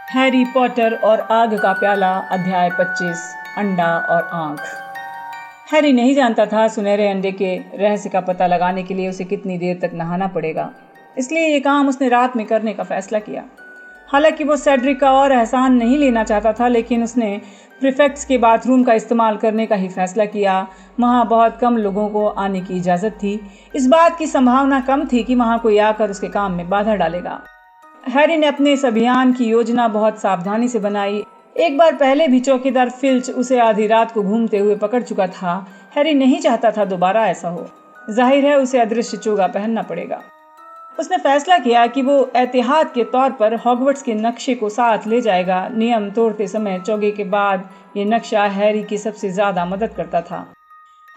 Harry Potter और आग का प्याला अध्याय 25 अंडा और आंख। हैरी नहीं जानता था सुनहरे अंडे के रहस्य का पता लगाने के लिए उसे कितनी देर तक नहाना पड़ेगा, इसलिए ये काम उसने रात में करने का फैसला किया। हालांकि वो सेड्रिक का और एहसान नहीं लेना चाहता था, लेकिन उसने प्रीफेक्ट्स के बाथरूम का इस्तेमाल करने का ही फैसला किया। वहाँ बहुत कम लोगों को आने की इजाज़त थी। इस बात की संभावना कम थी कि वहाँ कोई आकर उसके काम में बाधा डालेगा। हैरी ने अपने इस अभियान की योजना बहुत सावधानी से बनाई। एक बार पहले भी चौकीदार फिल्च उसे आधी रात को घूमते हुए पकड़ चुका था। हैरी नहीं चाहता था दोबारा ऐसा हो। जाहिर है उसे अदृश्य चोगा पहनना पड़ेगा। उसने फैसला किया कि वो एहतियात के तौर पर हॉगवर्ट्स के नक्शे को साथ ले जाएगा। नियम तोड़ते समय चौगे के बाद ये नक्शा हैरी की सबसे ज्यादा मदद करता था।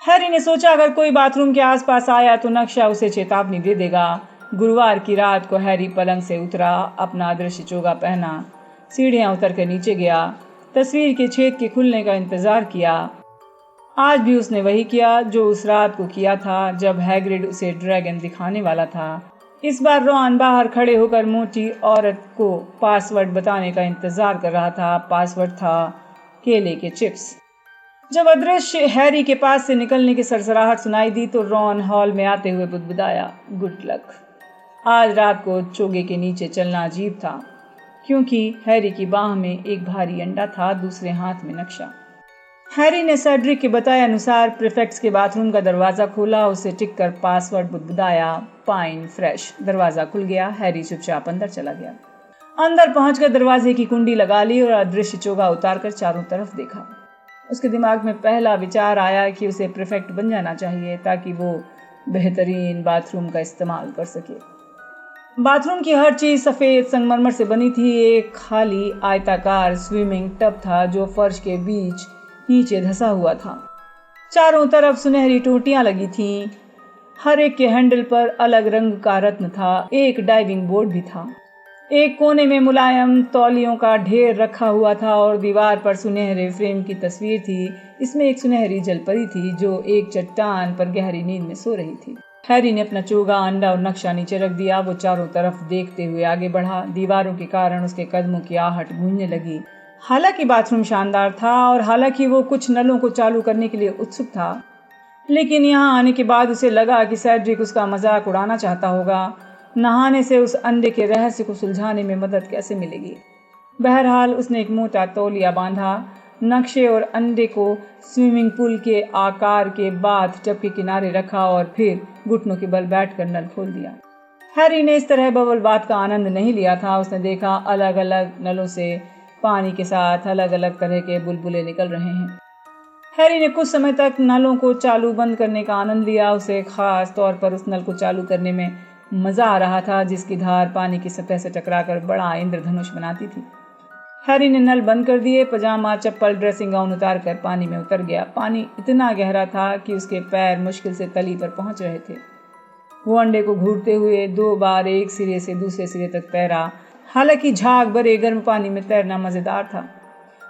हैरी ने सोचा अगर कोई बाथरूम के आसपास आया तो नक्शा उसे चेतावनी दे देगा। गुरुवार की रात को हैरी पलंग से उतरा, अपना अदृश्य चोगा पहना, सीढ़ियां उतर कर नीचे गया, तस्वीर के छेद के खुलने का इंतजार किया। आज भी उसने वही किया जो उस रात को किया था जब हैग्रिड उसे ड्रैगन दिखाने वाला था। इस बार रॉन बाहर खड़े होकर मोटी औरत को पासवर्ड बताने का इंतजार कर रहा था। पासवर्ड था केले के चिप्स। जब अदृश्य हैरी के पास से निकलने की सरसराहट सुनाई दी तो रॉन हॉल में आते हुए बुदबुदाया, गुड लक। आज रात को चोगे के नीचे चलना अजीब था, क्योंकि हैरी की बाह में एक भारी अंडा था, दूसरे हाथ में नक्शा। हैरी ने सेड्रिक के बताए अनुसार प्रीफेक्ट्स के बाथरूम का दरवाजा खोला, उसे टिक कर पासवर्ड बुदबुदाया, पाइन फ्रेश। दरवाजा खुल गया। हैरी चुपचाप अंदर चला गया। अंदर पहुंचकर दरवाजे की कुंडी लगा ली और अदृश्य चोगा उतारकर चारों तरफ देखा। उसके दिमाग में पहला विचार आया कि उसे प्रीफेक्ट बन जाना चाहिए ताकि वो बेहतरीन बाथरूम का इस्तेमाल कर सके। बाथरूम की हर चीज सफेद संगमरमर से बनी थी। एक खाली आयताकार स्विमिंग टब था जो फर्श के बीच नीचे धंसा हुआ था। चारों तरफ सुनहरी टोटियां लगी थीं। हर एक के हैंडल पर अलग रंग का रत्न था। एक डाइविंग बोर्ड भी था। एक कोने में मुलायम तौलियों का ढेर रखा हुआ था और दीवार पर सुनहरे फ्रेम की तस्वीर थी। इसमें एक सुनहरी जलपरी थी जो एक चट्टान पर गहरी नींद में सो रही थी। हैरी ने अपना चोगा, अंडा और नक्शा नीचे रख दिया। वो चारों तरफ देखते हुए आगे बढ़ा। दीवारों के कारण उसके कदमों की आहट गूंजने लगी। हालांकि बाथरूम शानदार था और हालांकि वो कुछ नलों को चालू करने के लिए उत्सुक था, लेकिन यहाँ आने के बाद उसे लगा कि सेड्रिक उसका मजाक उड़ाना चाहता होगा। नहाने से उस अंडे के रहस्य को सुलझाने में मदद कैसे मिलेगी? बहरहाल उसने एक मोटा तौलिया बांधा, नक्शे और अंडे को स्विमिंग पूल के आकार के बाथ टब के किनारे रखा और फिर घुटनों के बल बैठकर नल खोल दिया। हैरी ने इस तरह बबल बाथ का आनंद नहीं लिया था। उसने देखा अलग अलग नलों से पानी के साथ अलग अलग तरह के बुलबुले निकल रहे हैं। हैरी ने कुछ समय तक नलों को चालू बंद करने का आनंद लिया। उसे खास तौर पर उस नल को चालू करने में मजा आ रहा था जिसकी धार पानी की सतह से टकराकर बड़ा इंद्रधनुष बनाती थी। हैरी ने नल बंद कर दिए। पजामा, चप्पल, ड्रेसिंग गाउन उतार कर पानी में उतर गया। पानी इतना गहरा था कि उसके पैर मुश्किल से तली पर पहुंच रहे थे। वो अंडे को घूरते हुए 2 बार एक सिरे से दूसरे सिरे तक तैरा। हालांकि झाग भरे गर्म पानी में तैरना मजेदार था,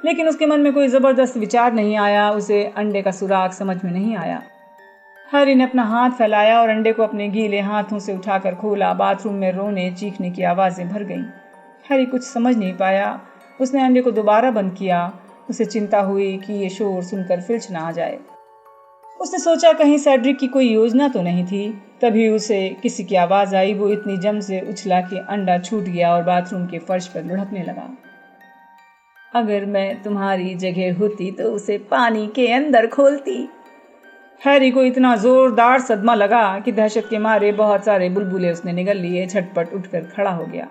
लेकिन उसके मन में कोई जबरदस्त विचार नहीं आया। उसे अंडे का सुराग समझ में नहीं आया। हैरी ने अपना हाथ फैलाया और अंडे को अपने गीले हाथों से उठाकर खोला। बाथरूम में रोने चीखने की आवाजें भर गईं। हैरी कुछ समझ नहीं पाया। उसने अंडे को दोबारा बंद किया। उसे चिंता हुई कि ये शोर सुनकर फिल्च ना आ जाए। उसने सोचा कहीं सेड्रिक की कोई योजना तो नहीं थी। तभी उसे किसी की आवाज आई। वो इतनी जम से उछला कि अंडा छूट गया और बाथरूम के फर्श पर लुढ़कने लगा। अगर मैं तुम्हारी जगह होती तो उसे पानी के अंदर खोलती। हैरी को इतना जोरदार सदमा लगा कि दहशत के मारे बहुत सारे बुलबुले उसने निगल लिए। झटपट उठकर खड़ा हो गया।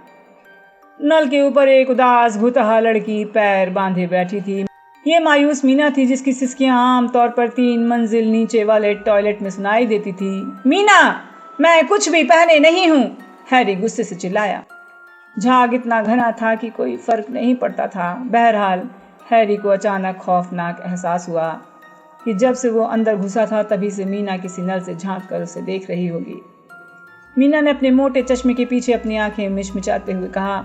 नल के ऊपर एक उदास भुतहा लड़की पैर बांधे बैठी थी। ये मायूस मीना थी जिसकी सिसकियां आमतौर पर 3 मंजिल नीचे वाले टॉयलेट में सुनाई देती थी। मीना, मैं कुछ भी पहने नहीं हूँ, हैरी गुस्से से चिल्लाया। झाग इतना घना था कि कोई फर्क नहीं पड़ता था। बहरहाल हैरी को अचानक खौफनाक एहसास हुआ कि जब से वो अंदर घुसा था तभी से मीना किसी नल से झांक कर उसे देख रही होगी। मीना ने अपने मोटे चश्मे के पीछे अपनी आंखें मिचमिचाते हुए कहा,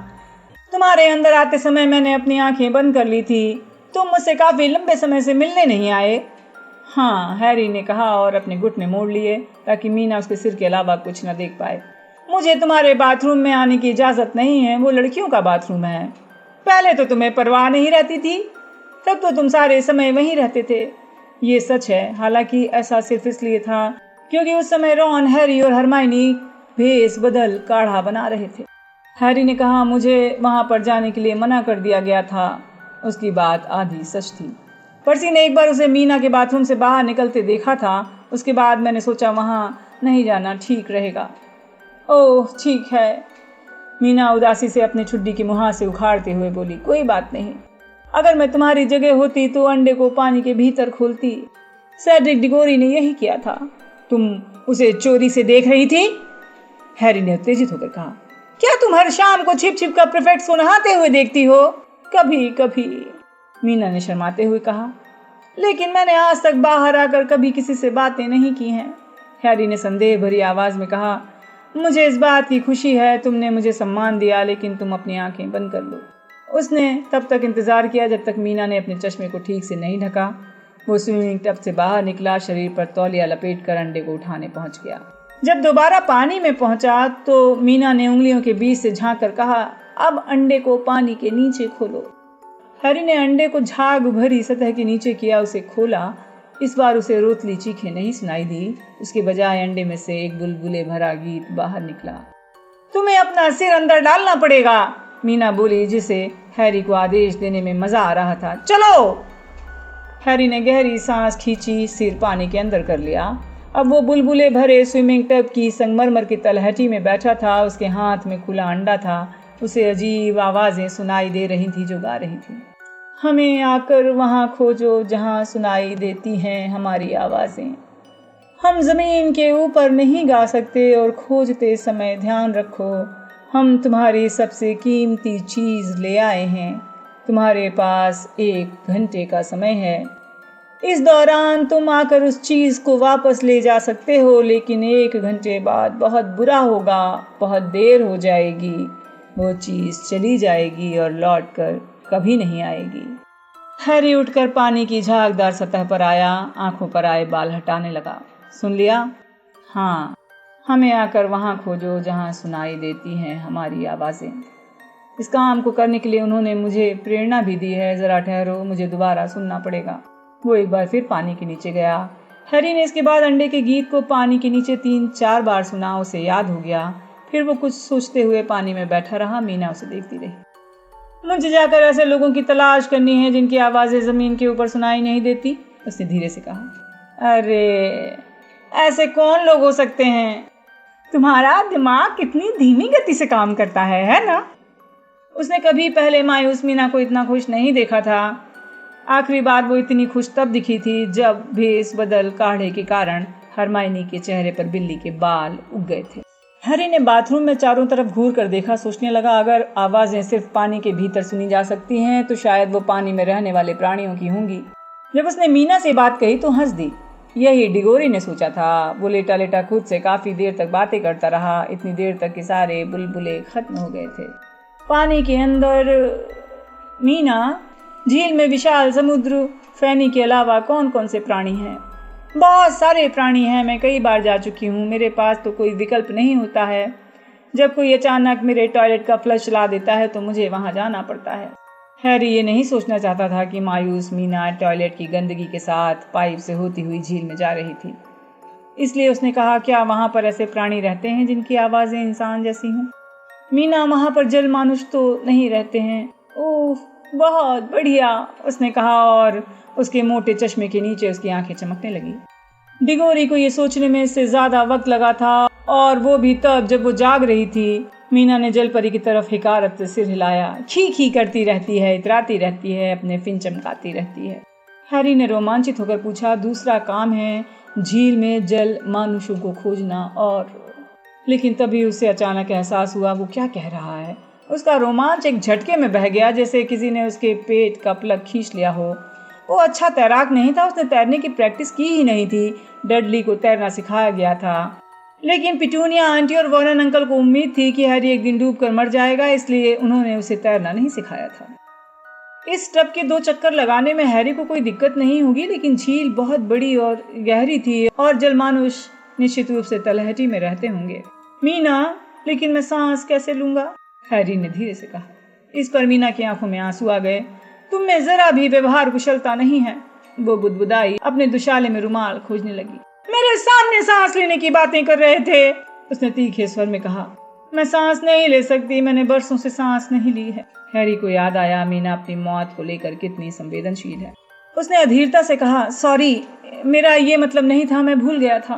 तुम्हारे अंदर आते समय मैंने अपनी आंखें बंद कर ली थी। तुम मुझसे काफी लंबे समय से मिलने नहीं आए। हाँ, हैरी ने कहा और अपने घुटने मोड़ लिए ताकि मीना उसके सिर के अलावा कुछ न देख पाए। मुझे तुम्हारे बाथरूम में आने की इजाजत नहीं है। वो लड़कियों का बाथरूम है। पहले तो तुम्हें परवाह नहीं रहती थी, तब तो तुम सारे समय वहीं रहते थे। ये सच है, हालांकि ऐसा सिर्फ इसलिए था क्योंकि उस समय रॉन, हैरी और हरमाइनी भेस बदल काढ़ा बना रहे थे। हैरी ने कहा, मुझे वहां पर जाने के लिए मना कर दिया गया था। उसकी बात आधी सच थी। पर्सी ने एक बार उसे मीना के बाथरूम से बाहर निकलते देखा था। उसके बाद मैंने सोचा वहां नहीं जाना ठीक रहेगा। ओह ठीक है, मीना उदासी से अपनी छुट्टी की मुहासे उखाड़ते हुए बोली, कोई बात नहीं। अगर मैं तुम्हारी जगह होती तो अंडे को पानी के भीतर खोलती। सेड्रिक डिगोरी ने यही किया था। तुम उसे चोरी से देख रही थी? हैरी ने उत्तेजित होकर कहा। क्या तुम हर शाम को छिप छिप कर प्रीफेक्ट को नहाते हुए देखती हो? कभी कभी, मीना ने शर्माते हुए कहा। लेकिन मैंने आज तक बाहर आकर कभी किसी से बातें नहीं की हैं। हैरी ने संदेह भरी आवाज में कहा, मुझे इस बात की खुशी है तुमने मुझे सम्मान दिया, लेकिन तुम अपनी आंखें बंद कर लो। उसने तब तक इंतजार किया जब तक मीना ने अपने चश्मे को ठीक से नहीं ढका। वो स्विमिंग टब से बाहर निकला, शरीर पर तौलिया लपेट कर अंडे को उठाने पहुंच गया। जब दोबारा पानी में पहुंचा तो मीना ने उंगलियों के बीच से झांक कर कहा, अब अंडे को पानी के नीचे खोलो। हैरी ने अंडे को झाग भरी सतह के नीचे किया, उसे खोला। इस बार उसे रोतली चीखें नहीं सुनाई दी। उसके बजाय अंडे में से एक बुलबुले भरा गीत बाहर निकला। तुम्हें अपना सिर अंदर डालना पड़ेगा, मीना बोली, जिसे हैरी को आदेश देने में मजा आ रहा था। चलो। हैरी ने गहरी सांस खींची, सिर पानी के अंदर कर लिया। अब वो बुलबुले भरे स्विमिंग टब की संगमरमर की तलहटी में बैठा था। उसके हाथ में खुला अंडा था। उसे अजीब आवाजें सुनाई दे रही थी जो गा रही थी, हमें आकर वहां खोजो जहां सुनाई देती हैं हमारी आवाजें। हम जमीन के ऊपर नहीं गा सकते और खोजते समय ध्यान रखो, हम तुम्हारी सबसे कीमती चीज ले आए हैं। तुम्हारे पास 1 घंटे का समय है। इस दौरान तुम आकर उस चीज को वापस ले जा सकते हो, लेकिन 1 घंटे बाद बहुत बुरा होगा, बहुत देर हो जाएगी। वो चीज चली जाएगी और लौट कर कभी नहीं आएगी। हैरी उठकर पानी की झागदार सतह पर आया, आंखों पर आए बाल हटाने लगा। सुन लिया? हाँ, हमें आकर वहां खोजो जहां सुनाई देती हैं हमारी आवाजें। इस काम को करने के लिए उन्होंने मुझे प्रेरणा भी दी है। जरा ठहरो, मुझे दोबारा सुनना पड़ेगा। वो एक बार फिर पानी के नीचे गया। हैरी ने इसके बाद अंडे के गीत को पानी के नीचे 3-4 बार सुना। उसे याद हो गया। फिर वो कुछ सोचते हुए पानी में बैठा रहा। मीना उसे देखती रही। मुझे जाकर ऐसे लोगों की तलाश करनी है जिनकी आवाजें जमीन के ऊपर सुनाई नहीं देती, उसने धीरे से कहा। अरे ऐसे कौन लोग हो सकते हैं? तुम्हारा दिमाग कितनी धीमी गति से काम करता है ना? उसने कभी पहले मायूस मीना को इतना खुश नहीं देखा था। आखिरी बार वो इतनी खुश तब दिखी थी जब भेस बदल काढ़े के कारण हरमाइनी के चेहरे पर बिल्ली के बाल उग गए थे। हैरी ने बाथरूम में चारों तरफ घूर कर देखा। सोचने लगा, अगर आवाजें सिर्फ पानी के भीतर सुनी जा सकती हैं तो शायद वो पानी में रहने वाले प्राणियों की होंगी। जब उसने मीना से बात कही तो हंस दी। यही डिगोरी ने सोचा था। वो लेटा लेटा खुद से काफी देर तक बातें करता रहा, इतनी देर तक कि सारे बुलबुले खत्म हो गए थे। पानी के अंदर मीना, झील में विशाल समुद्र, फैनी के अलावा कौन कौन से प्राणी हैं? बहुत सारे प्राणी हैं। मैं कई बार जा चुकी हूँ। मेरे पास तो कोई विकल्प नहीं होता है। जब कोई अचानक मेरे टॉयलेट का फ्लश चला देता है तो मुझे वहां जाना पड़ता है। हैरी ये नहीं सोचना चाहता था कि मायूस मीना टॉयलेट की गंदगी के साथ पाइप से होती हुई झील में जा रही थी। इसलिए उसने कहा, क्या वहां पर ऐसे प्राणी रहते हैं जिनकी आवाजें इंसान जैसी हों? मीना, वहां पर जल मानुष तो नहीं रहते हैं। ओह बहुत बढ़िया, उसने कहा और उसके मोटे चश्मे के नीचे उसकी आंखें चमकने लगी। डिगोरी को ये सोचने में इससे ज्यादा वक्त लगा था, और वो भी तब जब वो जाग रही थी। मीना ने जलपरी की तरफ हिकारत से सिर हिलाया। खी खी करती रहती है, इतराती रहती है, अपने फिन चमकाती रहती है। हैरी ने रोमांचित होकर पूछा, दूसरा काम है झील में जल मानुषों को खोजना और... लेकिन तभी उसे अचानक एहसास हुआ वो क्या कह रहा है। उसका रोमांच एक झटके में बह गया, जैसे किसी ने उसके पेट का प्लग खींच लिया हो। वो अच्छा तैराक नहीं था। उसने तैरने की प्रैक्टिस की ही नहीं थी। डडली को तैरना सिखाया गया था, लेकिन पिटूनिया आंटी और वॉरेन अंकल को उम्मीद थी कि हैरी एक दिन डूबकर मर जाएगा, इसलिए उन्होंने उसे तैरना नहीं सिखाया था। इस टब के 2 चक्कर लगाने में हैरी को कोई दिक्कत नहीं होगी, लेकिन झील बहुत बड़ी और गहरी थी और जलमानुष निश्चित रूप से तलहटी में रहते होंगे। मीना, लेकिन मैं सांस कैसे लूंगा? हैरी ने धीरे से कहा। इस पर मीना की आंखों में आंसू आ गए। तुम में जरा भी व्यवहार कुशलता नहीं है। वो बुदबुदाई, अपने दुशाले में रुमाल खोजने लगी। मेरे सामने सांस लेने की बातें कर रहे थे, उसने तीखे स्वर में कहा। मैं सांस नहीं ले सकती, मैंने बरसों से सांस नहीं ली है। हैरी को याद आया मीना अपनी मौत को लेकर कितनी संवेदनशील है। उसने अधीरता से कहा, सॉरी, मेरा ये मतलब नहीं था, मैं भूल गया था।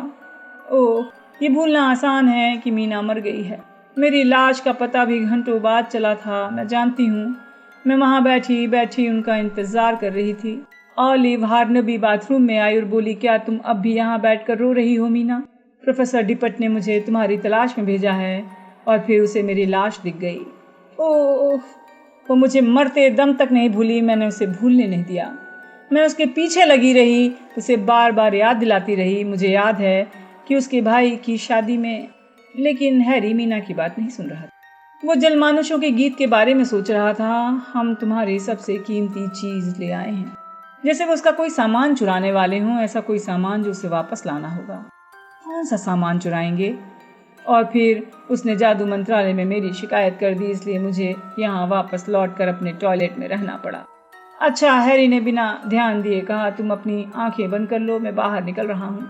ओह, ये भूलना आसान है कि मीना मर गई है। मेरी लाश का पता भी घंटों बाद चला था, मैं जानती हूँ। मैं वहाँ बैठी बैठी उनका इंतजार कर रही थी। ऑलिव हार्नबी बाथरूम में आई और बोली, क्या तुम अब भी यहाँ बैठकर रो रही हो मीना? प्रोफेसर डिपट ने मुझे तुम्हारी तलाश में भेजा है। और फिर उसे मेरी लाश दिख गई। ओह, वो मुझे मरते दम तक नहीं भूली, मैंने उसे भूलने नहीं दिया। मैं उसके पीछे लगी रही, उसे बार बार याद दिलाती रही। मुझे याद है कि उसके भाई की शादी में। लेकिन हैरी मीना की बात नहीं सुन रहा था। वो जलमानुषों के गीत के बारे में सोच रहा था। हम तुम्हारी सबसे कीमती चीज ले आए हैं। जैसे वो उसका कोई सामान चुराने वाले हों, ऐसा कोई सामान जो उसे वापस लाना होगा। कौन सा सामान चुराएंगे? और फिर उसने जादू मंत्रालय में मेरी शिकायत कर दी, इसलिए मुझे यहाँ वापस लौटकर अपने टॉयलेट में रहना पड़ा। अच्छा, हैरी ने बिना ध्यान दिए कहा, तुम अपनी आंखें बंद कर लो, मैं बाहर निकल रहा हूँ।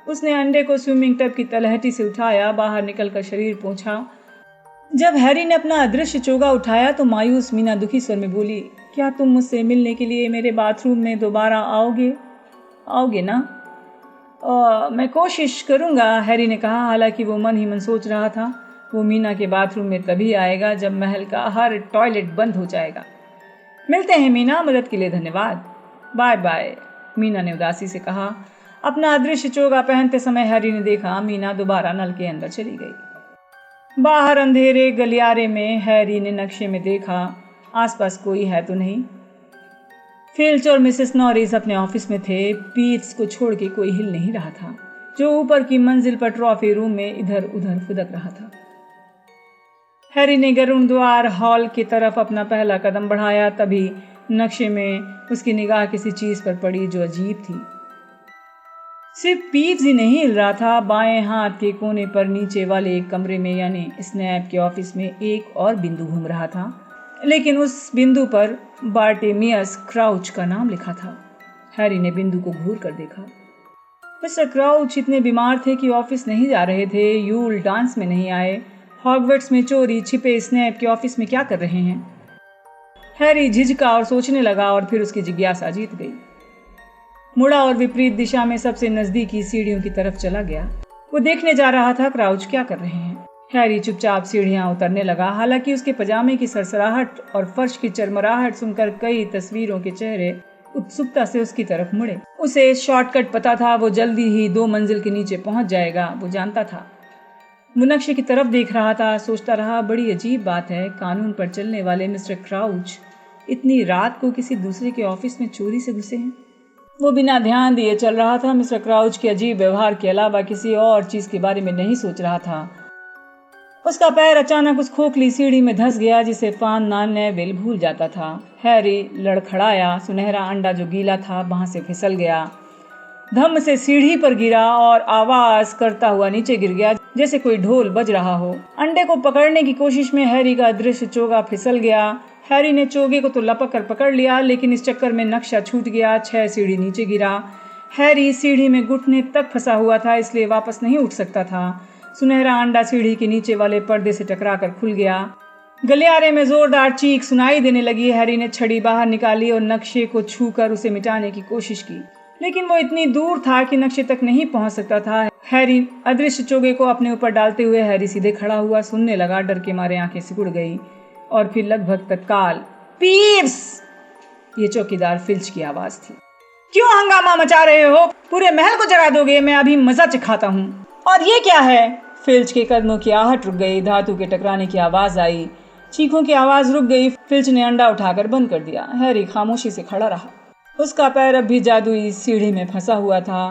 उसने अंडे को स्विमिंग टब की तलहटी से उठाया, बाहर निकलकर शरीर पहुंचा। जब हैरी ने अपना अदृश्य चोगा उठाया तो मायूस मीना दुखी स्वर में बोली, क्या तुम मुझसे मिलने के लिए मेरे बाथरूम में दोबारा आओगे ना? मैं कोशिश करूंगा, हैरी ने कहा। हालांकि वो मन ही मन सोच रहा था, वो मीना के बाथरूम में तभी आएगा जब महल का हर टॉयलेट बंद हो जाएगा। मिलते हैं मीना, मदद के लिए धन्यवाद। बाय बाय, मीना ने उदासी से कहा। अपना अदृश्य चोगा पहनते समय हैरी ने देखा मीना दोबारा नल के अंदर चली गई। बाहर अंधेरे गलियारे में हैरी ने नक्शे में देखा, आसपास कोई है तो नहीं। फिल्च और मिसेस नॉरिस अपने ऑफिस में थे। पीट्स को छोड़ के कोई हिल नहीं रहा था, जो ऊपर की मंजिल पर ट्रॉफी रूम में इधर उधर फुदक रहा था। हैरी ने गरुड़ द्वार हॉल की तरफ अपना पहला कदम बढ़ाया, तभी नक्शे में उसकी निगाह किसी चीज पर पड़ी जो अजीब थी। सिर्फ पीट्स ही नहीं हिल रहा था, बाएं हाथ के कोने पर नीचे वाले एक कमरे में यानी स्नैप के ऑफिस में एक और बिंदु घूम रहा था, लेकिन उस बिंदु पर बार्टेमियस क्राउच का नाम लिखा था। हैरी ने बिंदु को घूर कर देखा। मिस्टर क्राउच इतने बीमार थे कि ऑफिस नहीं जा रहे थे, यूल डांस में नहीं आए, हॉगवर्ट्स में चोरी छिपे स्नैप के ऑफिस में क्या कर रहे हैं? हैरी झिझका और सोचने लगा, और फिर उसकी जिज्ञासा जीत गई। मुड़ा और विपरीत दिशा में सबसे नजदीकी सीढ़ियों की तरफ चला गया। वो देखने जा रहा था क्राउच क्या कर रहे हैं। हैरी चुपचाप सीढ़ियां उतरने लगा। हालांकि उसके पजामे की सरसराहट और फर्श की चरमराहट सुनकर कई तस्वीरों के चेहरे उत्सुकता से उसकी तरफ मुड़े। उसे शॉर्टकट पता था, वो जल्दी ही 2 मंजिल के नीचे पहुंच जाएगा, वो जानता था। वो नक्शे की तरफ देख रहा था, सोचता रहा, बड़ी अजीब बात है, कानून पर चलने वाले मिस्टर क्राउच इतनी रात को किसी दूसरे के ऑफिस में चोरी से घुसे हैं। वो बिना ध्यान दिए चल रहा था, मिस्टर क्राउच के अजीब व्यवहार के अलावा किसी और चीज के बारे में नहीं सोच रहा था। उसका पैर अचानक उस खोखली सीढ़ी में धंस गया जिसे फान नेविल भूल जाता था। हैरी लड़खड़ाया, सुनहरा अंडा जो गीला था वहां से फिसल गया, धम्म से सीढ़ी पर गिरा और आवाज करता हुआ नीचे गिर गया जैसे कोई ढोल बज रहा हो। अंडे को पकड़ने की कोशिश में हैरी का अदृश्य चोगा फिसल गया। हैरी ने चोगे को तो लपक कर पकड़ लिया, लेकिन इस चक्कर में नक्शा छूट गया। 6 सीढ़ी नीचे गिरा। हैरी सीढ़ी में घुटने तक फंसा हुआ था, इसलिए वापस नहीं उठ सकता था। सुनहरा अंडा सीढ़ी के नीचे वाले पर्दे से टकराकर खुल गया। गलियारे में जोरदार चीख सुनाई देने लगी। हैरी ने छड़ी बाहर निकाली और नक्शे को छूकर उसे मिटाने की कोशिश की, लेकिन वो इतनी दूर था कि नक्शे तक नहीं पहुंच सकता था। हैरी अदृश्य चोगे को अपने ऊपर डालते हुए हैरी सीधे खड़ा हुआ, सुनने लगा। डर के मारे आंखें सिकुड़ गई और फिर लगभग तत्काल पीप्स, ये चौकीदार फिल्च की आवाज थी। क्यों हंगामा मचा रहे हो? पूरे महल को जगा दोगे? मैं अभी मजा चखाता हूँ। और ये क्या है? फिल्च के कदमों की आहट रुक गई। धातु के टकराने की आवाज आई। चीखों की आवाज रुक गई। फिल्च ने अंडा उठाकर बंद कर दिया। हैरी खामोशी से खड़ा रहा। उसका पैर अब भी जादुई सीढ़ी में फंसा हुआ था।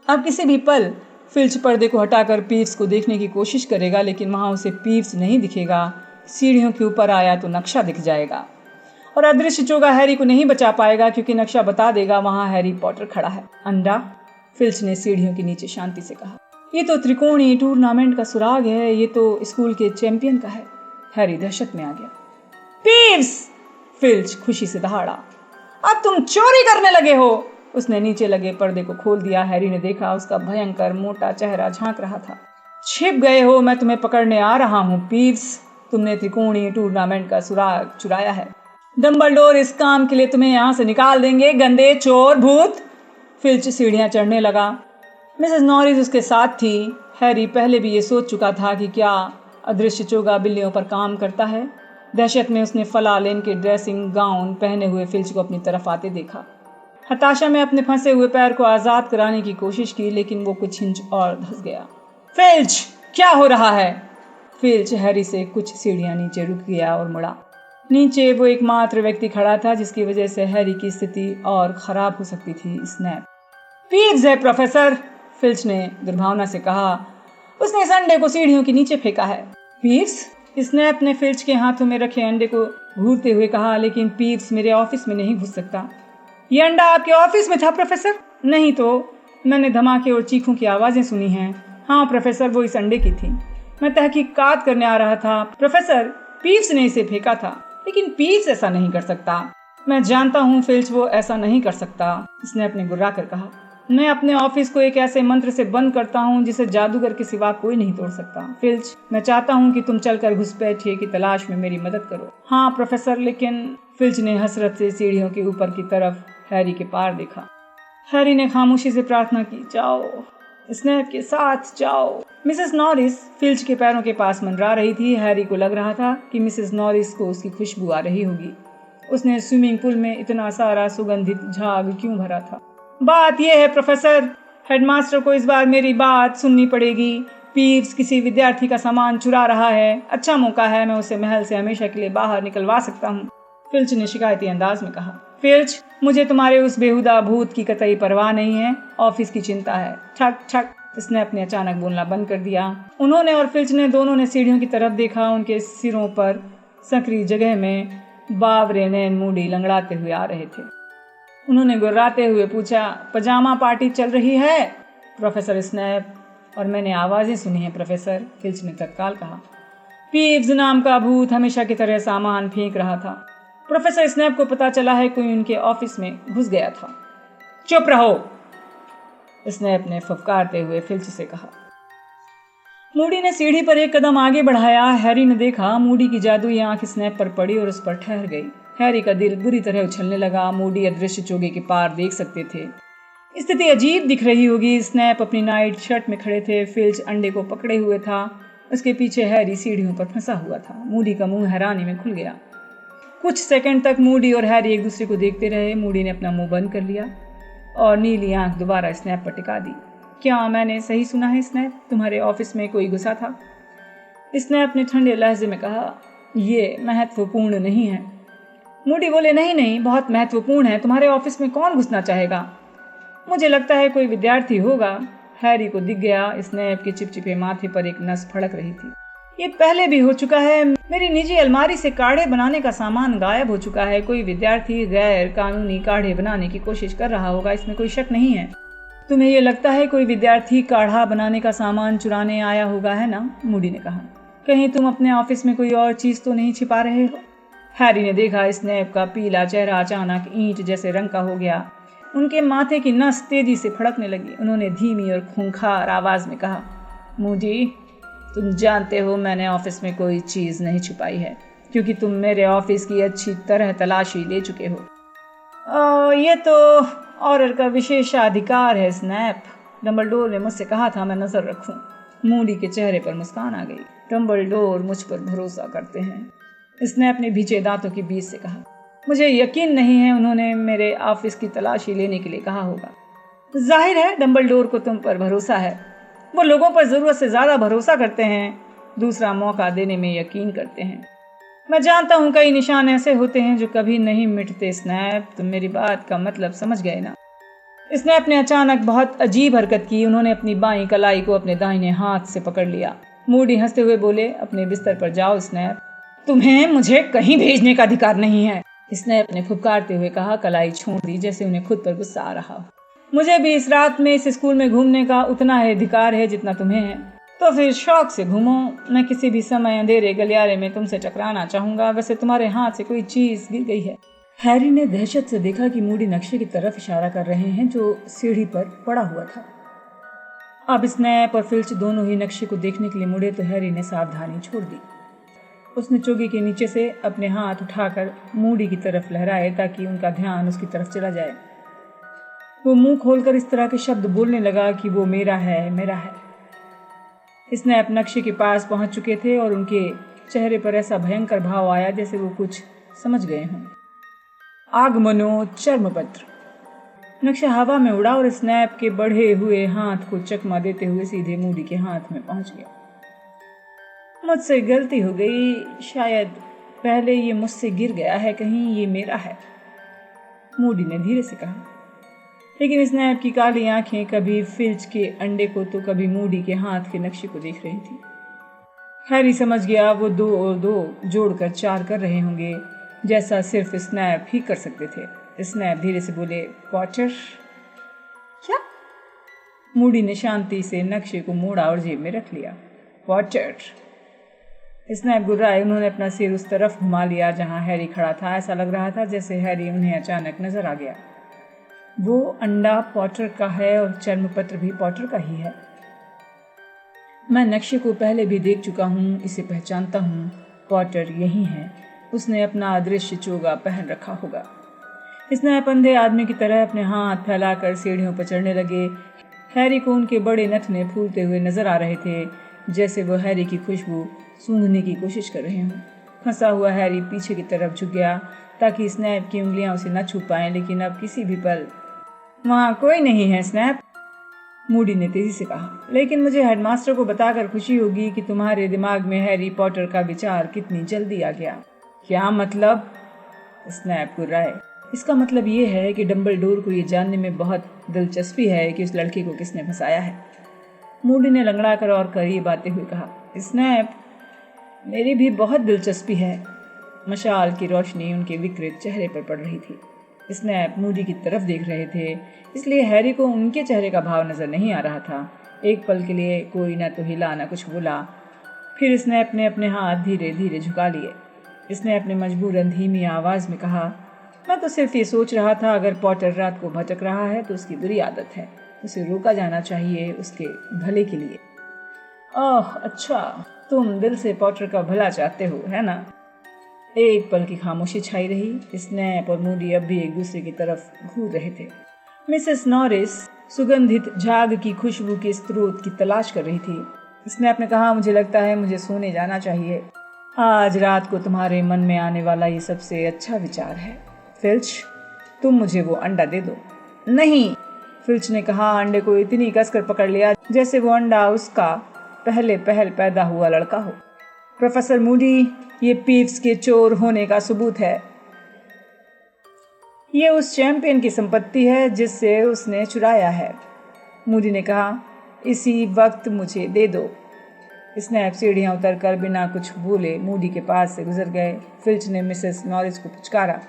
अब किसी भी पल फिल्च पर्दे को हटाकर पीप्स को देखने की कोशिश करेगा, लेकिन वहां उसे पीप्स नहीं दिखेगा। सीढ़ियों के ऊपर आया तो नक्शा दिख जाएगा और अदृश्य चोगा हैरी को नहीं बचा पाएगा, क्योंकि नक्शा बता देगा वहां हैरी पॉटर खड़ा है। अंडा, फिल्च ने सीढ़ियों के नीचे शांति से कहा। ये तो त्रिकोणीय टूर्नामेंट का सुराग है, ये तो स्कूल के चैंपियन का है। हैरी दहशत में आ गया। पीप्स! फिल्च खुशी से दहाड़ा। अब तुम चोरी करने लगे हो। उसने नीचे लगे पर्दे को खोल दिया। हैरी ने देखा उसका भयंकर मोटा चेहरा झांक रहा था। छिप गए हो, मैं तुम्हें पकड़ने आ रहा हूँ पीव्स। तुमने त्रिकोणीय टूर्नामेंट का सुराग चुराया है। डंबलडोर इस काम के लिए तुम्हें यहाँ से निकाल देंगे, गंदे चोर भूत। फिल्च सीढ़ियाँ चढ़ने लगा। मिसेस नॉरिस उसके साथ थी। हैरी पहले भी ये सोच चुका था कि क्या अदृश्य चोगा बिल्लियों पर काम करता है। दहशत में उसने फला लेन के ड्रेसिंग गाउन पहने हुए फिल्च को अपनी तरफ आते देखा। हताशा में अपने फंसे हुए पैर को आज़ाद कराने की कोशिश की, लेकिन वो कुछ इंच और धंस गया। फिल्च, क्या हो रहा है? फिल्च हैरी से कुछ सीढ़ियाँ नीचे रुक गया और मुड़ा। नीचे वो एकमात्र व्यक्ति खड़ा था जिसकी वजह से हैरी की स्थिति और खराब हो सकती थी, स्नैप। पीव्स है प्रोफेसर, फिल्च ने दुर्भावना से कहा। उसने इस अंडे को सीढ़ियों के नीचे फेंका है। पीव्स? स्नैप ने फिल्च के हाथों में रखे अंडे को घूरते हुए कहा। लेकिन पीव्स मेरे ऑफिस में नहीं घुस सकता। ये अंडा आपके ऑफिस में था प्रोफेसर? नहीं तो मैंने धमाके और चीखों की आवाजें सुनी हैं। हाँ प्रोफेसर, वो इस अंडे की थी। मैं तहकीकात करने आ रहा था प्रोफेसर। पीव्स ने इसे फेंका था, लेकिन पीव्स ऐसा नहीं कर सकता। मैं जानता हूँ फिल्च, वो ऐसा नहीं कर सकता, स्नैप ने गुर्रा कर कहा। मैं अपने ऑफिस को एक ऐसे मंत्र से बंद करता हूँ जिसे जादूगर के सिवा कोई नहीं तोड़ सकता। फिल्च, मैं चाहता हूँ कि तुम चलकर घुसपैठिए की तलाश में मेरी मदद करो। हाँ प्रोफेसर, लेकिन फिल्च ने हसरत से सीढ़ियों के ऊपर की तरफ हैरी के पार देखा। हैरी ने खामोशी से प्रार्थना की, जाओ स्नैप के साथ जाओ। मिसेस नॉरिस फिल्च के पैरों के पास मंडरा रही थी। हैरी को लग रहा था कि मिसेस नॉरिस को उसकी खुशबू आ रही होगी। उसने स्विमिंग पूल में इतना सारा सुगंधित झाग क्यों भरा था? बात यह है प्रोफेसर, हेडमास्टर को इस बार मेरी बात सुननी पड़ेगी। पीव्स किसी विद्यार्थी का सामान चुरा रहा है। अच्छा मौका है, मैं उसे महल से हमेशा के लिए बाहर निकलवा सकता हूँ, फिल्च ने शिकायती अंदाज में कहा। फिल्च, मुझे तुम्हारे उस बेहुदा भूत की कतई परवाह नहीं है, ऑफिस की चिंता है। ठक ठक, स्नैप ने अचानक बोलना बंद कर दिया। उन्होंने और फिल्च ने दोनों ने सीढ़ियों की तरफ देखा। उनके सिरों पर संकरी जगह में बावरे नैन मूडी लंगड़ाते हुए आ रहे थे। उन्होंने गुर्राते हुए पूछा, पजामा पार्टी चल रही है प्रोफेसर स्नैप? और मैंने आवाजें सुनी हैं प्रोफेसर, फिल्च ने तत्काल कहा। पीव्स नाम का भूत हमेशा की तरह सामान फेंक रहा था। प्रोफेसर स्नैप को पता चला है कोई उनके ऑफिस में घुस गया था। चुप रहो, स्नैप ने फुफकारते हुए फिल्च से कहा। मूडी ने सीढ़ी पर एक कदम आगे बढ़ाया। हैरी ने देखा मूडी की जादुई आंख स्नैप पर पड़ी और उस पर ठहर गई। हैरी का दिल बुरी तरह उछलने लगा। मूडी अदृश्य चोगे के पार देख सकते थे। स्थिति अजीब दिख रही होगी। स्नैप अपनी नाइट शर्ट में खड़े थे। फिल्च अंडे को पकड़े हुए था। उसके पीछे हैरी सीढ़ियों पर फंसा हुआ था। मूडी का मुंह हैरानी में खुल गया। कुछ सेकंड तक मूडी और हैरी एक दूसरे को देखते रहे। मूडी ने अपना मुंह बंद कर लिया और नीली आंख दोबारा स्नैप पर टिका दी। क्या मैंने सही सुना है स्नैप, तुम्हारे ऑफिस में कोई घुसा था? स्नैप ने ठंडे लहजे में कहा, ये महत्वपूर्ण नहीं है। मूडी बोले, नहीं नहीं, बहुत महत्वपूर्ण है। तुम्हारे ऑफिस में कौन घुसना चाहेगा? मुझे लगता है कोई विद्यार्थी होगा। हैरी को दिख गया स्नैप के चिपचिपे माथे पर एक नस फड़क रही थी। ये पहले भी हो चुका है। मेरी निजी अलमारी से काढ़े बनाने का सामान गायब हो चुका है। कोई विद्यार्थी गैर कानूनी काढ़े बनाने की कोशिश कर रहा होगा, इसमें कोई शक नहीं है। तुम्हें ये लगता है कोई विद्यार्थी काढ़ा बनाने का सामान चुराने आया होगा, है ना? मूडी ने कहा। कहीं तुम अपने ऑफिस में कोई और चीज तो नहीं छिपा रहे हो? हैरी ने देखा स्नैप का पीला चेहरा अचानक ईंट जैसे रंग का हो गया। उनके माथे की नस तेजी से फड़कने लगी। उन्होंने धीमी और खूंखार आवाज में कहा, मूडी, तुम जानते हो मैंने ऑफिस में कोई चीज नहीं छुपाई है, क्योंकि तुम मेरे ऑफिस की अच्छी तरह तलाशी ले चुके हो। ये तो ऑर्डर का विशेषाधिकार है स्नैप। डंबलडोर ने मुझसे कहा था मैं नजर रखूं। मूडी के चेहरे पर मुस्कान आ गई। डंबलडोर मुझ पर भरोसा करते हैं, स्नैप ने भीचे दांतों के बीच से कहा। मुझे यकीन नहीं है उन्होंने मेरे ऑफिस की तलाशी लेने के लिए कहा होगा। जाहिर है डंबलडोर को तुम पर भरोसा है। वो लोगों पर जरूरत से ज्यादा भरोसा करते हैं, दूसरा मौका देने में यकीन करते हैं। मैं जानता हूँ कई निशान ऐसे होते हैं जो कभी नहीं मिटते स्नैप, तुम मेरी बात का मतलब समझ गए ना? स्नैप ने अचानक बहुत अजीब हरकत की। उन्होंने अपनी बाईं कलाई को अपने दाहिने हाथ से पकड़ लिया। मूडी हंसते हुए बोले, अपने बिस्तर पर जाओ स्नैप, तुम्हें मुझे कहीं भेजने का अधिकार नहीं है। स्नैप ने फुफकारते हुए कहा, कलाई छोड़ दी जैसे उन्हें खुद पर गुस्सा आ रहा हो। मुझे भी इस रात में इस स्कूल में घूमने का उतना ही अधिकार है जितना तुम्हें है। तो फिर शौक से घूमो। मैं किसी भी समय अंधेरे गलियारे में तुमसे टकराना चाहूंगा। वैसे तुम्हारे हाथ से कोई चीज गिर गई है। हैरी ने दहशत से देखा कि मूडी नक्शे की तरफ इशारा कर रहे हैं जो सीढ़ी पर पड़ा हुआ था। अब स्नैप और फिल्च दोनों ही नक्शे को देखने के लिए मुड़े तो हैरी ने सावधानी छोड़ दी। उसने चोगी के नीचे से अपने हाथ उठाकर मूडी की तरफ लहराए ताकि उनका ध्यान उसकी तरफ चला जाए। वो मुंह खोलकर इस तरह के शब्द बोलने लगा कि वो मेरा है, मेरा है। स्नैप नक्शे के पास पहुंच चुके थे और उनके चेहरे पर ऐसा भयंकर भाव आया जैसे वो कुछ समझ गए हों। आगमनो चर्मपत्र। नक्शा हवा में उड़ा और स्नैप के बढ़े हुए हाथ को चकमा देते हुए सीधे मूडी के हाथ में पहुंच गया। मुझसे गलती हो गई, शायद पहले ये मुझसे गिर गया है, कहीं ये मेरा है, मूडी ने धीरे से कहा। लेकिन स्नैप की काली आंखें कभी फिल्च के अंडे को तो कभी मूडी के हाथ के नक्शे को देख रही थी। हैरी समझ गया वो 2 और 2 जोड़कर 4 कर रहे होंगे, जैसा सिर्फ स्नैप ही कर सकते थे। स्नैप धीरे से बोले, पॉटर। क्या? मूडी ने शांति से नक्शे को मोड़ा और जेब में रख लिया। पॉटर। स्नैप गुर्राए। उन्होंने अपना सिर उस तरफ घुमा लिया जहां हैरी खड़ा था। ऐसा लग रहा था जैसे हैरी उन्हें अचानक नजर आ गया। वो अंडा पॉटर का है और चर्मपत्र भी पॉटर का ही है। मैं नक्शे को पहले भी देख चुका हूँ, इसे पहचानता हूँ। पॉटर यही है। उसने अपना अदृश्य चोगा पहन रखा होगा। स्नैप अंधे आदमी की तरह अपने हाथ फैलाकर सीढ़ियों पर चढ़ने लगे। हैरी को उनके बड़े नथने फूलते हुए नजर आ रहे थे, जैसे वो हैरी की खुशबू सूंघने की कोशिश कर रहे हों। फंसा हुआ हैरी पीछे की तरफ झुक गया ताकि स्नैप की उंगलियां उसे न छू पाएं, लेकिन अब किसी भी पल वहाँ कोई नहीं है स्नैप, मूडी ने तेजी से कहा। लेकिन मुझे हेडमास्टर को बताकर खुशी होगी कि तुम्हारे दिमाग में हैरी पॉटर का विचार कितनी जल्दी आ गया। क्या मतलब? स्नैप गुर्राए। इसका मतलब ये है कि डंबलडोर को ये जानने में बहुत दिलचस्पी है कि उस लड़के को किसने फंसाया है। मूडी ने लंगड़ा कर और करीब आते हुए कहा। स्नैप, मेरी भी बहुत दिलचस्पी है। मशाल की रोशनी उनके विकृत चेहरे पर पड़ रही थी। स्नैप मूडी की तरफ देख रहे थे, इसलिए हैरी को उनके चेहरे का भाव नजर नहीं आ रहा था। एक पल के लिए कोई न तो हिला न कुछ बोला। फिर स्नैप ने अपने हाथ धीरे धीरे झुका लिए। स्नैप ने मजबूरन धीमी आवाज में कहा, मैं तो सिर्फ ये सोच रहा था, अगर पॉटर रात को भटक रहा है तो उसकी बुरी आदत है, उसे रोका जाना चाहिए, उसके भले के लिए। ओह अच्छा, तुम दिल से पॉटर का भला चाहते हो, है ना? एक पल की खामोशी छाई रही। स्नैप और मूडी अब भी एक दूसरे की तरफ घूर रहे थे। मिसेस नॉरिस सुगंधित झाग की खुशबू के स्रोत की तलाश कर रही थी। स्नैप ने कहा, मुझे लगता है मुझे सोने जाना चाहिए। आज रात को तुम्हारे मन में आने वाला ये सबसे अच्छा विचार है। फिल्च, तुम मुझे वो अंडा दे दो। नहीं, फिल्च ने कहा, अंडे को इतनी कसकर पकड़ लिया जैसे वो अंडा उसका पहले पैदा हुआ लड़का हो। प्रोफेसर मूडी, ये पीव्स के चोर होने का सबूत है। ये उस चैंपियन की संपत्ति है जिससे उसने चुराया है, मूडी ने कहा। इसी वक्त मुझे दे दो। स्नैप सीढ़ियां उतरकर बिना कुछ बोले मूडी के पास से गुजर गए। फिल्च ने मिसेस नॉरिस को पुचकारा।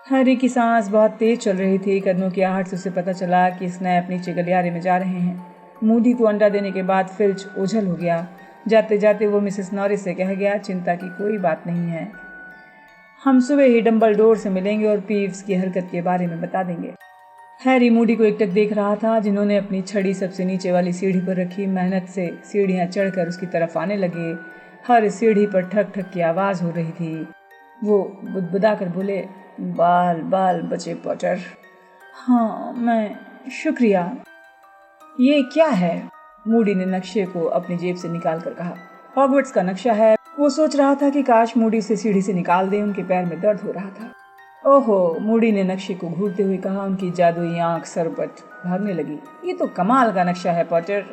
हैरी की सांस बहुत तेज चल रही थी। कदमों की आहट से उसे पता चला कि स्नैप नीचे गलियारे में जा रहे हैं। मूडी को अंडा देने के बाद फिल्च ओझल हो गया। जाते जाते वो मिसेस नॉरिस से कह गया, चिंता की कोई बात नहीं है, हम सुबह ही डंबलडोर से मिलेंगे और पीव्स की हरकत के बारे में बता देंगे। हैरी मूडी को एकटक देख रहा था, जिन्होंने अपनी छड़ी सबसे नीचे वाली सीढ़ी पर रखी। मेहनत से सीढ़ियां चढ़कर उसकी तरफ आने लगे। हर सीढ़ी पर ठक ठक की आवाज हो रही थी। वो बुदबुदा कर बोले, बाल बाल बचे पॉटर। हाँ, मैं, शुक्रिया। ये क्या है? मूडी ने नक्शे को अपनी जेब से निकाल कर कहा। हॉगवर्ट्स का नक्शा है। वो सोच रहा था कि काश मूडी से सीढ़ी से निकाल दे, उनके पैर में दर्द हो रहा था। ओहो, मूडी ने नक्शे को घूरते हुए कहा। उनकी जादुई आंख सरपट भागने लगी। ये तो कमाल का नक्शा है पॉटर।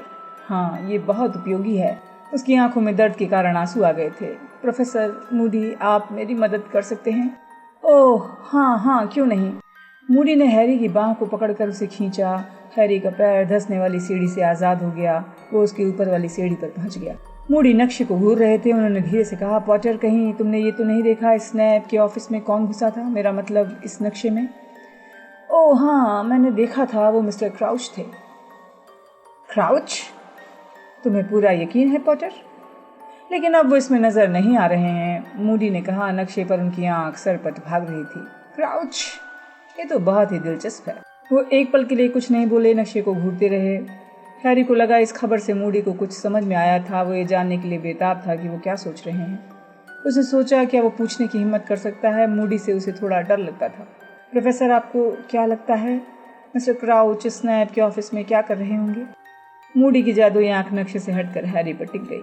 हाँ, ये बहुत उपयोगी है। उसकी आंखों में दर्द के कारण आंसू आ गए थे। प्रोफेसर मूडी, आप मेरी मदद कर सकते हैं? ओह हाँ हाँ, क्यों नहीं। मूडी ने हैरी की बाह को पकड़कर उसे खींचा। हैरी का पैर धंसने वाली सीढ़ी से आजाद हो गया। वो उसके ऊपर वाली सीढ़ी पर पहुंच गया। मूडी नक्शे को घूर रहे थे। उन्होंने धीरे से कहा, पॉटर, कहीं तुमने ये तो नहीं देखा स्नैप के ऑफिस में कौन घुसा था? मेरा मतलब इस नक्शे में। ओह हाँ, मैंने देखा था, वो मिस्टर क्राउच थे। क्राउच? तुम्हें पूरा यकीन है पॉटर? लेकिन अब वो इसमें नजर नहीं आ रहे हैं, मूडी ने कहा। नक्शे पर उनकी आंख सरपट भाग रही थी। क्राउच, ये तो बहुत ही दिलचस्प है। वो एक पल के लिए कुछ नहीं बोले, नक्शे को घूरते रहे। हैरी को लगा इस खबर से मूडी को कुछ समझ में आया था। वो ये जानने के लिए बेताब था कि वो क्या सोच रहे हैं। उसने सोचा क्या वो पूछने की हिम्मत कर सकता है। मूडी से उसे थोड़ा डर लगता था। प्रोफेसर, आपको क्या लगता है मिस्टर क्राउच स्नैप के ऑफिस में क्या कर रहे होंगे? मूडी की जादुई आंख नक्शे से हटकर हैरी पर टिक गई।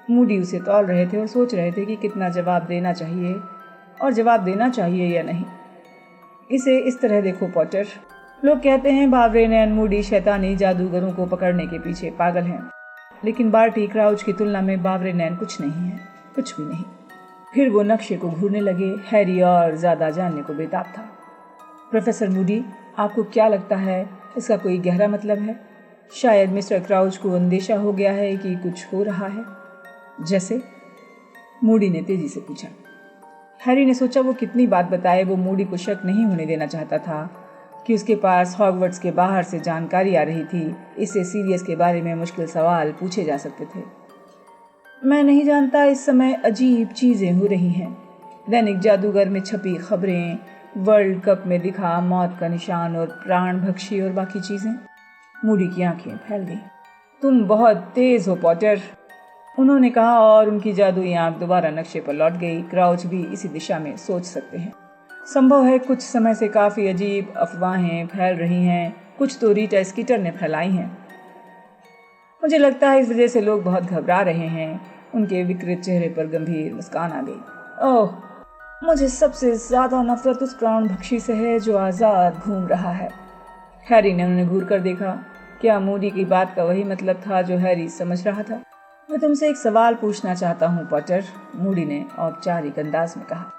मूडी उसे तौल रहे थे और सोच रहे थे कि कितना जवाब देना चाहिए और जवाब देना चाहिए या नहीं। इसे इस तरह देखो पॉटर, लोग कहते हैं बावरेन एंड मूडी शैतानी जादूगरों को पकड़ने के पीछे पागल हैं, लेकिन बार्टी क्राउच की तुलना में बावरेन कुछ नहीं है, कुछ भी नहीं। फिर वो नक्शे को घूरने लगे। हैरी और ज्यादा जानने को बेताब था। प्रोफेसर मूडी, आपको क्या लगता है इसका कोई गहरा मतलब है? शायद मिस्टर क्राउच को अंदेशा हो गया है कि कुछ हो रहा है। जैसे? मूडी ने तेजी से पूछा। हैरी ने सोचा वो कितनी बात बताए। वो मूडी को शक नहीं होने देना चाहता था कि उसके पास हॉगवर्ट्स के बाहर से जानकारी आ रही थी। इससे सीरियस के बारे में मुश्किल सवाल पूछे जा सकते थे। मैं नहीं जानता, इस समय अजीब चीजें हो रही हैं। दैनिक जादूगर में छपी खबरें, वर्ल्ड कप में दिखा मौत का निशान और प्राण भक्षी और बाकी चीजें। मूडी की आंखें फैल गई। तुम बहुत तेज हो पॉटर, उन्होंने कहा और उनकी जादुई आंख दोबारा नक्शे पर लौट गई। क्राउच भी इसी दिशा में सोच सकते हैं। संभव है कुछ समय से काफी अजीब अफवाहें फैल रही हैं। कुछ तो रीटा स्कीटर ने फैलाई हैं। मुझे लगता है इस वजह से लोग बहुत घबरा रहे हैं। उनके विकृत चेहरे पर गंभीर मुस्कान आ गई। ओह, मुझे सबसे ज्यादा नफरत उस प्राण भक्षी से है जो आजाद घूम रहा है। हैरी ने उन्हें घूर कर देखा। क्या मूडी की बात का वही मतलब था जो हैरी समझ रहा था? मैं तुमसे एक सवाल पूछना चाहता हूँ पॉटर, मूडी ने औपचारिक अंदाज में कहा।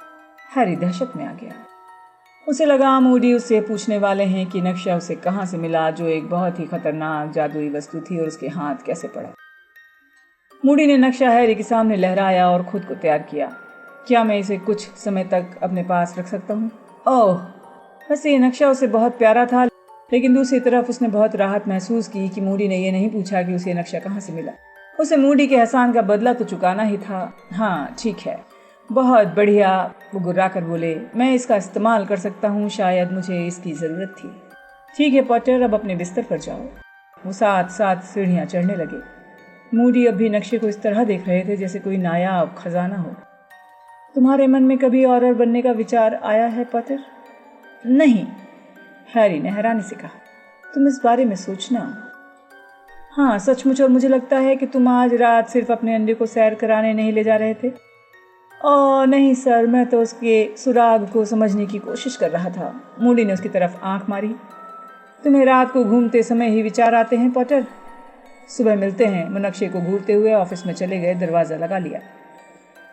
हैरी दहशत में आ गया। उसे लगा मूडी उससे पूछने वाले हैं कि नक्शा उसे कहाँ से मिला, जो एक बहुत ही खतरनाक जादुई वस्तु थी, और उसके हाथ कैसे पड़ा। मूडी ने नक्शा हैरी के सामने लहराया और खुद को तैयार किया। क्या मैं इसे कुछ समय तक अपने पास रख सकता हूँ? ओह, वैसे ये नक्शा उसे बहुत प्यारा था, लेकिन दूसरी तरफ उसने बहुत राहत महसूस की कि मूडी ने यह नहीं पूछा कि उसे नक्शा कहाँ से मिला। उसे मूडी के एहसान का बदला तो चुकाना ही था। हाँ ठीक है, बहुत बढ़िया, वो गुर्रा कर बोले। मैं इसका इस्तेमाल कर सकता हूँ, शायद मुझे इसकी जरूरत थी। ठीक है पॉटर, अब अपने बिस्तर पर जाओ। वो साथ साथ सीढ़ियाँ चढ़ने लगे। मूडी अब भी नक्शे को इस तरह देख रहे थे जैसे कोई नायाब खजाना हो। तुम्हारे मन में कभी ऑरर बनने का विचार आया है पॉटर? नहीं, हैरी ने हैरानी से कहा। तुम इस बारे में सोचना। हाँ सचमुच, और मुझे लगता है कि तुम आज रात सिर्फ अपने अंडे को सैर कराने नहीं ले जा रहे थे। ओह नहीं सर, मैं तो उसके सुराग को समझने की कोशिश कर रहा था। मूडी ने उसकी तरफ आंख मारी। तुम्हें रात को घूमते समय ही विचार आते हैं पॉटर? सुबह मिलते हैं। वो नक्शे को घूरते हुए ऑफिस में चले गए। दरवाजा लगा लिया।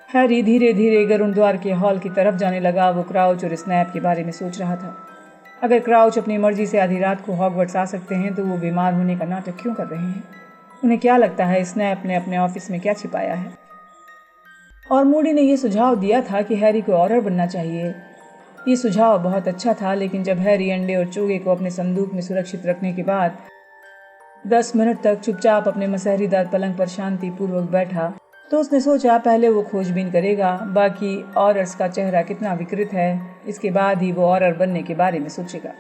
हैरी धीरे धीरे गरुड़ द्वार के हॉल की तरफ जाने लगा। वो क्राउच और स्नैप के बारे में सोच रहा था। अगर क्राउच अपनी मर्जी से आधी रात को हॉगवर्ट्स आ सकते हैं तो वो बीमार होने का नाटक क्यों कर रहे हैं? उन्हें क्या लगता है स्नैप ने अपने ऑफिस में क्या छिपाया है? और मूडी ने यह सुझाव दिया था कि हैरी को ऑरर बनना चाहिए। ये सुझाव बहुत अच्छा था, लेकिन जब हैरी अंडे और चोगे को अपने संदूक में सुरक्षित रखने के बाद 10 मिनट तक चुपचाप अपने मसहरीदार पलंग पर शांतिपूर्वक बैठा, तो उसने सोचा पहले वो खोजबीन करेगा, बाकी ऑरर्स का चेहरा कितना विकृत है, इसके बाद ही वो ऑरर बनने के बारे में सोचेगा।